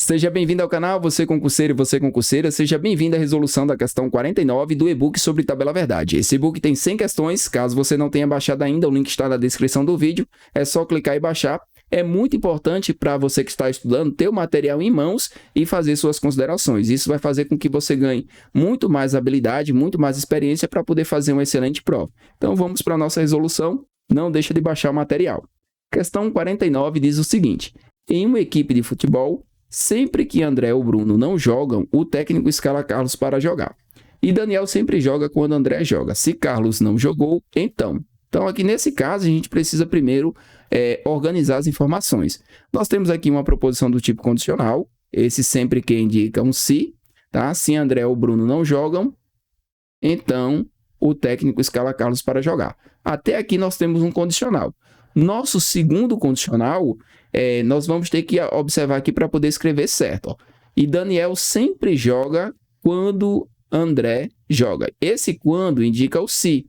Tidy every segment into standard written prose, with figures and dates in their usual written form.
Seja bem-vindo ao canal, você concurseiro e você concurseira, seja bem-vindo à resolução da questão 49 do e-book sobre tabela verdade. Esse e-book tem 100 questões, caso você não tenha baixado ainda, o link está na descrição do vídeo, é só clicar e baixar. É muito importante para você que está estudando ter o material em mãos e fazer suas considerações. Isso vai fazer com que você ganhe muito mais habilidade, muito mais experiência para poder fazer uma excelente prova. Então vamos para a nossa resolução, não deixa de baixar o material. Questão 49 diz o seguinte: em uma equipe de futebol, sempre que André ou Bruno não jogam, o técnico escala Carlos para jogar. E Daniel sempre joga quando André joga. Se Carlos não jogou, então aqui nesse caso a gente precisa primeiro organizar as informações. Nós temos aqui uma proposição do tipo condicional, esse sempre que indica um se, tá? Se André ou Bruno não jogam, então o técnico escala Carlos para jogar. Até aqui nós temos um condicional. Nosso segundo condicional, nós vamos ter que observar aqui para poder escrever certo. Ó. E Daniel sempre joga quando André joga. Esse quando indica o se.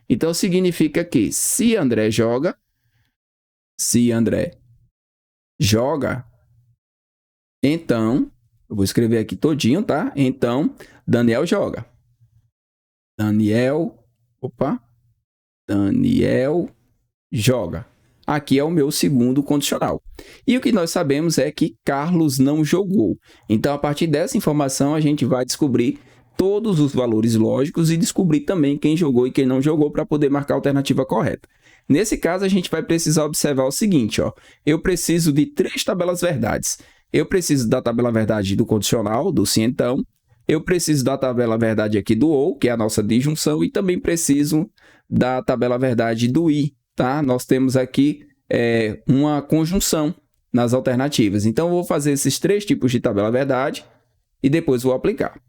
Então significa que se André joga, então, eu vou escrever aqui todinho, tá? Então, Daniel joga. Daniel joga. Aqui é o meu segundo condicional. E o que nós sabemos é que Carlos não jogou. Então, a partir dessa informação, a gente vai descobrir todos os valores lógicos e descobrir também quem jogou e quem não jogou para poder marcar a alternativa correta. Nesse caso, a gente vai precisar observar o seguinte, ó. Eu preciso de 3 tabelas verdades. Eu preciso da tabela verdade do condicional, do se então. Eu preciso da tabela verdade aqui do ou, que é a nossa disjunção, e também preciso da tabela verdade do e, tá? Nós temos aqui uma conjunção nas alternativas. Então, eu vou fazer esses 3 tipos de tabela verdade e depois vou aplicar.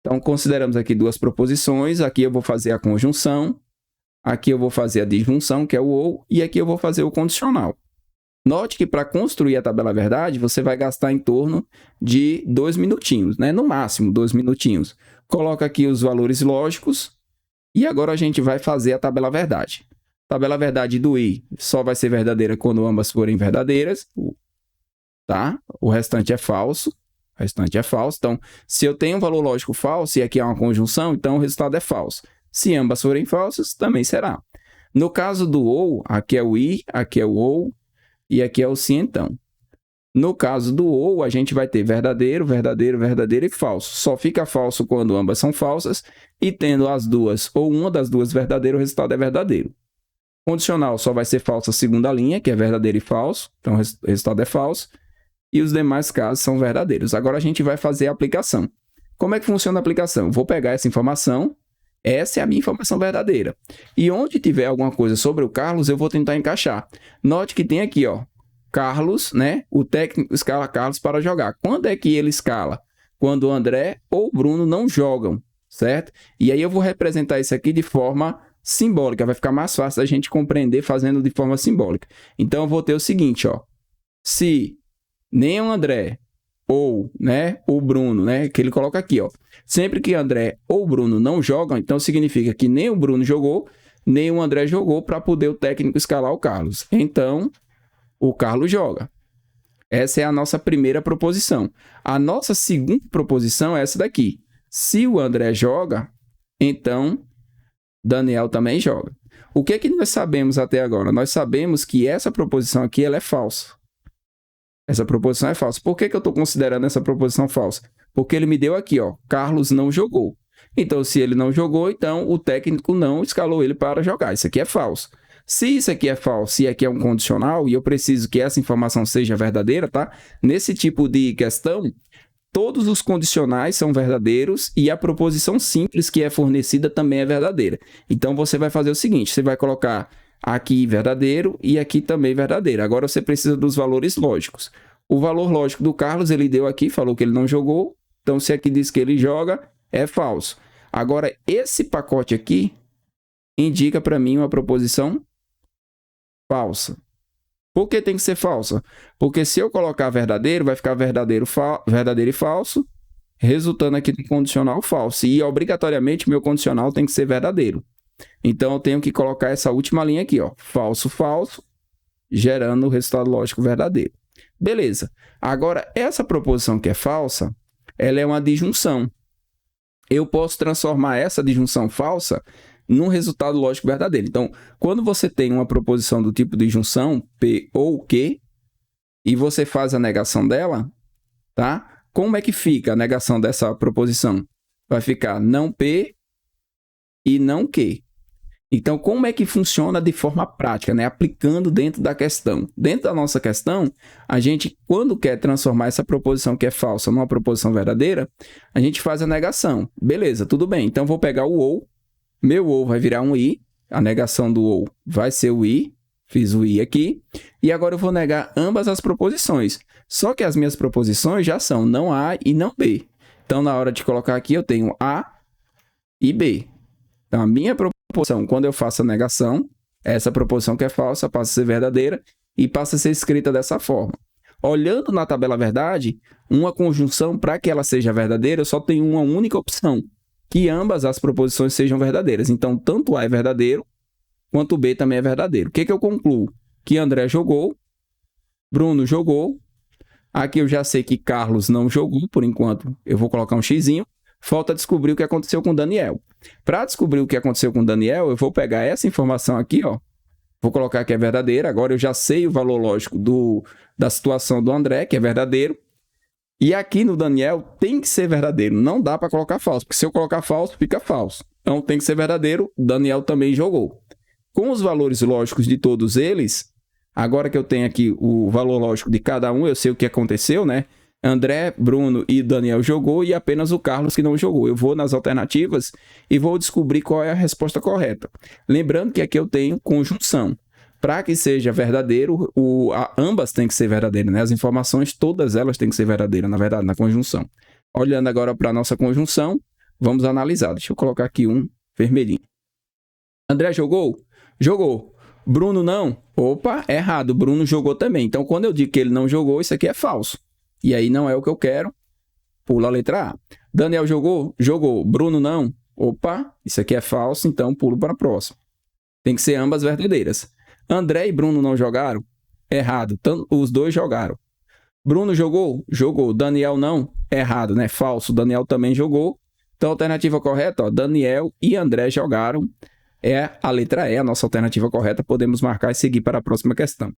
Então, consideramos aqui 2 proposições. Aqui eu vou fazer a conjunção, aqui eu vou fazer a disjunção, que é o ou, e aqui eu vou fazer o condicional. Note que para construir a tabela verdade, você vai gastar em torno de 2 minutinhos, né? No máximo 2 minutinhos. Coloca aqui os valores lógicos e agora a gente vai fazer a tabela verdade. Tabela verdade do i só vai ser verdadeira quando ambas forem verdadeiras, tá? O restante é falso. Então, se eu tenho um valor lógico falso e aqui é uma conjunção, então o resultado é falso. Se ambas forem falsas, também será. No caso do ou, aqui é o i, aqui é o ou e aqui é o se então. No caso do ou, a gente vai ter verdadeiro, verdadeiro, verdadeiro e falso. Só fica falso quando ambas são falsas e tendo as duas ou uma das duas verdadeiro, o resultado é verdadeiro. Condicional só vai ser falso a segunda linha, que é verdadeiro e falso, então o resultado é falso. E os demais casos são verdadeiros. Agora a gente vai fazer a aplicação. Como é que funciona a aplicação? Vou pegar essa informação, essa é a minha informação verdadeira. E onde tiver alguma coisa sobre o Carlos, eu vou tentar encaixar. Note que tem aqui, ó, Carlos, né? O técnico escala Carlos para jogar. Quando é que ele escala? Quando o André ou o Bruno não jogam, certo? E aí eu vou representar isso aqui de forma simbólica. Vai ficar mais fácil da gente compreender fazendo de forma simbólica. Então eu vou ter o seguinte, ó. Se nem o André ou, né, o Bruno, né, que ele coloca aqui, ó. Sempre que André ou Bruno não jogam, então significa que nem o Bruno jogou, nem o André jogou para poder o técnico escalar o Carlos. Então, o Carlos joga. Essa é a nossa primeira proposição. A nossa segunda proposição é essa daqui. Se o André joga, então Daniel também joga. O que é que nós sabemos até agora? Nós sabemos que essa proposição aqui ela é falsa. Essa proposição é falsa. Por que eu estou considerando essa proposição falsa? Porque ele me deu aqui, ó, Carlos não jogou. Então, se ele não jogou, então o técnico não escalou ele para jogar. Isso aqui é falso. Se isso aqui é falso e aqui é um condicional, e eu preciso que essa informação seja verdadeira, tá? Nesse tipo de questão, todos os condicionais são verdadeiros e a proposição simples que é fornecida também é verdadeira. Então, você vai fazer o seguinte, você vai colocar aqui verdadeiro e aqui também verdadeiro. Agora você precisa dos valores lógicos. O valor lógico do Carlos ele deu aqui, falou que ele não jogou. Então, se aqui diz que ele joga, é falso. Agora, esse pacote aqui indica para mim uma proposição falsa. Por que tem que ser falsa? Porque se eu colocar verdadeiro, vai ficar verdadeiro e falso, resultando aqui no condicional falso. E, obrigatoriamente, meu condicional tem que ser verdadeiro. Então, eu tenho que colocar essa última linha aqui, ó, falso, falso, gerando o resultado lógico verdadeiro. Beleza. Agora, essa proposição que é falsa, ela é uma disjunção. Eu posso transformar essa disjunção falsa num resultado lógico verdadeiro. Então, quando você tem uma proposição do tipo disjunção, P ou Q, e você faz a negação dela, tá? Como é que fica a negação dessa proposição? Vai ficar não P e não Q. Então, como é que funciona de forma prática, né? Aplicando dentro da questão. Dentro da nossa questão, a gente, quando quer transformar essa proposição que é falsa numa proposição verdadeira, a gente faz a negação. Beleza, tudo bem. Então, vou pegar o ou. Meu ou vai virar um i. A negação do ou vai ser o i. Fiz o i aqui. E agora eu vou negar ambas as proposições. Só que as minhas proposições já são não A e não B. Então, na hora de colocar aqui, eu tenho A e B. Então, a minha proposição, quando eu faço a negação, essa proposição que é falsa passa a ser verdadeira e passa a ser escrita dessa forma. Olhando na tabela verdade, uma conjunção, para que ela seja verdadeira, eu só tenho uma única opção, que ambas as proposições sejam verdadeiras. Então, tanto A é verdadeiro, quanto B também é verdadeiro. O que eu concluo? Que André jogou, Bruno jogou, aqui eu já sei que Carlos não jogou, por enquanto eu vou colocar um xizinho. Falta descobrir o que aconteceu com Daniel. Para descobrir o que aconteceu com Daniel, eu vou pegar essa informação aqui, ó. Vou colocar que é verdadeira. Agora eu já sei o valor lógico da situação do André, que é verdadeiro. E aqui no Daniel tem que ser verdadeiro. Não dá para colocar falso, porque se eu colocar falso, fica falso. Então tem que ser verdadeiro. Daniel também jogou. Com os valores lógicos de todos eles, agora que eu tenho aqui o valor lógico de cada um, eu sei o que aconteceu, né? André, Bruno e Daniel jogou e apenas o Carlos que não jogou. Eu vou nas alternativas e vou descobrir qual é a resposta correta. Lembrando que aqui eu tenho conjunção. Para que seja verdadeiro, ambas têm que ser verdadeiras, né? As informações, todas elas têm que ser verdadeiras, na verdade, na conjunção. Olhando agora para a nossa conjunção, vamos analisar. Deixa eu colocar aqui um vermelhinho. André jogou? Jogou. Bruno não? Opa, errado. Bruno jogou também. Então, quando eu digo que ele não jogou, isso aqui é falso. E aí não é o que eu quero. Pula a letra A. Daniel jogou? Jogou. Bruno não? Opa, isso aqui é falso, então pulo para a próxima. Tem que ser ambas verdadeiras. André e Bruno não jogaram? Errado. Os dois jogaram. Bruno jogou? Jogou. Daniel não? Errado, né? Falso. Daniel também jogou. Então a alternativa correta, ó, Daniel e André jogaram. É a letra E, a nossa alternativa correta. Podemos marcar e seguir para a próxima questão.